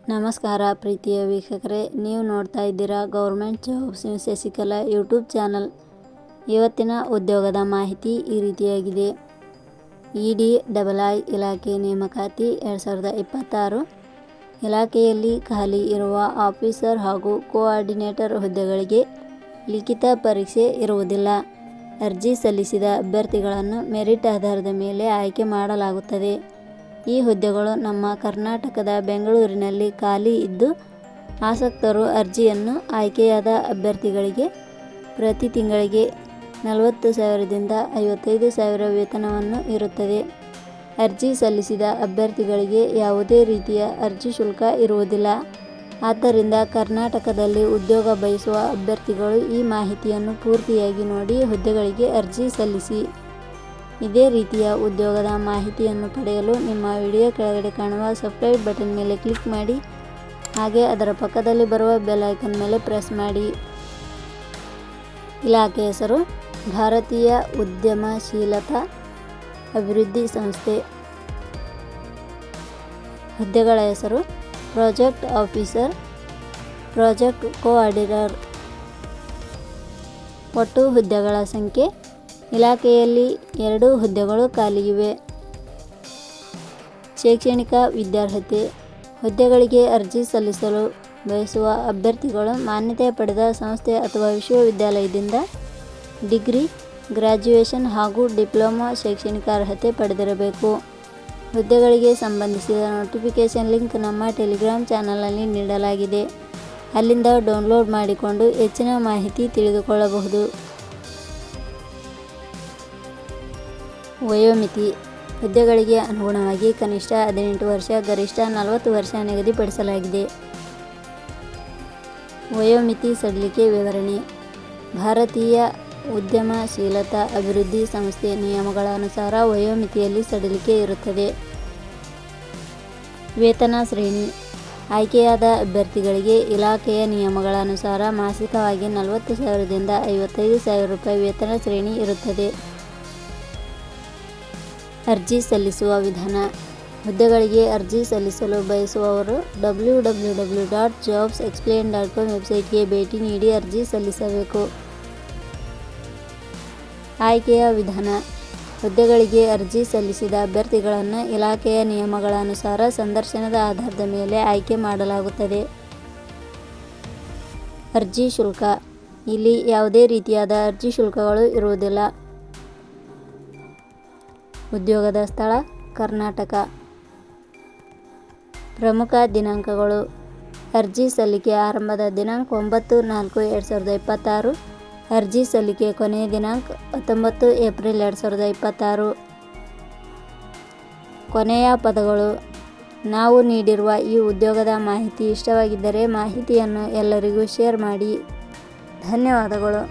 ನಮಸ್ಕಾರ ಪ್ರೀತಿಯ ವೀಕ್ಷಕರೇ, ನೀವು ನೋಡ್ತಾ ಇದ್ದೀರಾ government jobs news Shashikala YouTube channel. ಇವತ್ತಿನ ಉದ್ಯೋಗದ ಮಾಹಿತಿ ಈ ರೀತಿಯಾಗಿದೆ. EDII ಇಲಾಖೆ ನೇಮಕಾತಿ 2026. ಇಲಾಖೆಯಲ್ಲಿ ಖಾಲಿ ಇರುವ ಆಫೀಸರ್ ಹಾಗೂ ಕೋಆರ್ಡಿನೇಟರ್ ಹುದ್ದೆಗಳಿಗೆ ಲಿಖಿತ ಪರೀಕ್ಷೆ ಇರುವುದಿಲ್ಲ. ಅರ್ಜಿ ಸಲ್ಲಿಸಿದ ಅಭ್ಯರ್ಥಿಗಳನ್ನು ಮೆರಿಟ್ ಆಧಾರದ ಮೇಲೆ ಆಯ್ಕೆ ಮಾಡಲಾಗುತ್ತದೆ. ಈ ಹುದ್ದೆಗಳು ನಮ್ಮ ಕರ್ನಾಟಕದ ಬೆಂಗಳೂರಿನಲ್ಲಿ ಖಾಲಿ ಇದ್ದು, ಆಸಕ್ತರು ಅರ್ಜಿಯನ್ನು ಆಯ್ಕೆಯಾದ ಅಭ್ಯರ್ಥಿಗಳಿಗೆ ಪ್ರತಿ ತಿಂಗಳಿಗೆ 40,000 ದಿಂದ 55,000 ವೇತನವನ್ನು ಇರುತ್ತದೆ. ಅರ್ಜಿ ಸಲ್ಲಿಸಿದ ಅಭ್ಯರ್ಥಿಗಳಿಗೆ ಯಾವುದೇ ರೀತಿಯ ಅರ್ಜಿ ಶುಲ್ಕ ಇರುವುದಿಲ್ಲ. ಆದ್ದರಿಂದ ಕರ್ನಾಟಕದಲ್ಲಿ ಉದ್ಯೋಗ ಬಯಸುವ ಅಭ್ಯರ್ಥಿಗಳು ಈ ಮಾಹಿತಿಯನ್ನು ಪೂರ್ತಿಯಾಗಿ ನೋಡಿ ಹುದ್ದೆಗಳಿಗೆ ಅರ್ಜಿ ಸಲ್ಲಿಸಿ. ಇದೇ ರೀತಿಯ ಉದ್ಯೋಗದ ಮಾಹಿತಿಯನ್ನು ಪಡೆಯಲು ನಿಮ್ಮ ವಿಡಿಯೋ ಕೆಳಗಡೆ ಕಾಣುವ ಸಬ್ಸ್ಕ್ರೈಬ್ ಬಟನ್ ಮೇಲೆ ಕ್ಲಿಕ್ ಮಾಡಿ, ಹಾಗೆ ಅದರ ಪಕ್ಕದಲ್ಲಿ ಬರುವ ಬೆಲ್ ಐಕಾನ್ ಮೇಲೆ ಪ್ರೆಸ್ ಮಾಡಿ. ಇಲಾಖೆ ಹೆಸರು ಭಾರತೀಯ ಉದ್ಯಮಶೀಲತಾ ಅಭಿವೃದ್ಧಿ ಸಂಸ್ಥೆ. ಹುದ್ದೆಗಳ ಹೆಸರು ಪ್ರಾಜೆಕ್ಟ್ ಆಫೀಸರ್, ಪ್ರಾಜೆಕ್ಟ್ ಕೋಆರ್ಡಿನೇಟರ್. ಒಟ್ಟು ಹುದ್ದೆಗಳ ಸಂಖ್ಯೆ ಇಲಾಖೆಯಲ್ಲಿ 2 ಹುದ್ದೆಗಳು ಖಾಲಿಯಿವೆ. ಶೈಕ್ಷಣಿಕ ವಿದ್ಯಾರ್ಹತೆ. ಹುದ್ದೆಗಳಿಗೆ ಅರ್ಜಿ ಸಲ್ಲಿಸಲು ಬಯಸುವ ಅಭ್ಯರ್ಥಿಗಳು ಮಾನ್ಯತೆ ಪಡೆದ ಸಂಸ್ಥೆ ಅಥವಾ ವಿಶ್ವವಿದ್ಯಾಲಯದಿಂದ ಡಿಗ್ರಿ, ಗ್ರ್ಯಾಜುಯೇಷನ್ ಹಾಗೂ ಡಿಪ್ಲೊಮಾ ಶೈಕ್ಷಣಿಕ ಅರ್ಹತೆ ಪಡೆದಿರಬೇಕು. ಹುದ್ದೆಗಳಿಗೆ ಸಂಬಂಧಿಸಿದ ನೋಟಿಫಿಕೇಷನ್ ಲಿಂಕ್ ನಮ್ಮ ಟೆಲಿಗ್ರಾಮ್ ಚಾನಲ್ನಲ್ಲಿ ನೀಡಲಾಗಿದೆ. ಅಲ್ಲಿಂದ ಡೌನ್ಲೋಡ್ ಮಾಡಿಕೊಂಡು ಹೆಚ್ಚಿನ ಮಾಹಿತಿ ತಿಳಿದುಕೊಳ್ಳಬಹುದು. ವಯೋಮಿತಿ. ಹುದ್ದೆಗಳಿಗೆ ಅನುಗುಣವಾಗಿ ಕನಿಷ್ಠ 18 ವರ್ಷ, ಗರಿಷ್ಠ 40 ವರ್ಷ ನಿಗದಿಪಡಿಸಲಾಗಿದೆ. ವಯೋಮಿತಿ ಸಡಿಲಿಕೆ ವಿವರಣೆ. ಭಾರತೀಯ ಉದ್ಯಮಶೀಲತಾ ಅಭಿವೃದ್ಧಿ ಸಂಸ್ಥೆ ನಿಯಮಗಳ ಅನುಸಾರ ವಯೋಮಿತಿಯಲ್ಲಿ ಸಡಿಲಿಕೆ ಇರುತ್ತದೆ. ವೇತನ ಶ್ರೇಣಿ. ಆಯ್ಕೆಯಾದ ಅಭ್ಯರ್ಥಿಗಳಿಗೆ ಇಲಾಖೆಯ ನಿಯಮಗಳ ಅನುಸಾರ ಮಾಸಿಕವಾಗಿ 40,000 ದಿಂದ 55,000 ರೂಪಾಯಿ ವೇತನ ಶ್ರೇಣಿ ಇರುತ್ತದೆ. ಅರ್ಜಿ ಸಲ್ಲಿಸುವ ವಿಧಾನ. ಹುದ್ದೆಗಳಿಗೆ ಅರ್ಜಿ ಸಲ್ಲಿಸಲು ಬಯಸುವವರು www.jobsexplain.com ವೆಬ್ಸೈಟ್ಗೆ ಭೇಟಿ ನೀಡಿ ಅರ್ಜಿ ಸಲ್ಲಿಸಬೇಕು. ಆಯ್ಕೆಯ ವಿಧಾನ. ಹುದ್ದೆಗಳಿಗೆ ಅರ್ಜಿ ಸಲ್ಲಿಸಿದ ಅಭ್ಯರ್ಥಿಗಳನ್ನು ಇಲಾಖೆಯ ನಿಯಮಗಳ ಅನುಸಾರ ಸಂದರ್ಶನದ ಆಧಾರದ ಮೇಲೆ ಆಯ್ಕೆ ಮಾಡಲಾಗುತ್ತದೆ. ಅರ್ಜಿ ಶುಲ್ಕ. ಇಲ್ಲಿ ಯಾವುದೇ ರೀತಿಯಾದ ಅರ್ಜಿ ಶುಲ್ಕಗಳು ಇರುವುದಿಲ್ಲ. ಉದ್ಯೋಗದ ಸ್ಥಳ ಕರ್ನಾಟಕ. ಪ್ರಮುಖ ದಿನಾಂಕಗಳು. ಅರ್ಜಿ ಸಲ್ಲಿಕೆ ಆರಂಭದ ದಿನಾಂಕ 9/4/2026. ಅರ್ಜಿ ಸಲ್ಲಿಕೆ ಕೊನೆಯ ದಿನಾಂಕ 19 ಏಪ್ರಿಲ್ 2026. ಕೊನೆಯ ಪದಗಳು. ನಾವು ನೀಡಿರುವ ಈ ಉದ್ಯೋಗದ ಮಾಹಿತಿ ಇಷ್ಟವಾಗಿದ್ದರೆ ಮಾಹಿತಿಯನ್ನು ಎಲ್ಲರಿಗೂ ಶೇರ್ ಮಾಡಿ. ಧನ್ಯವಾದಗಳು.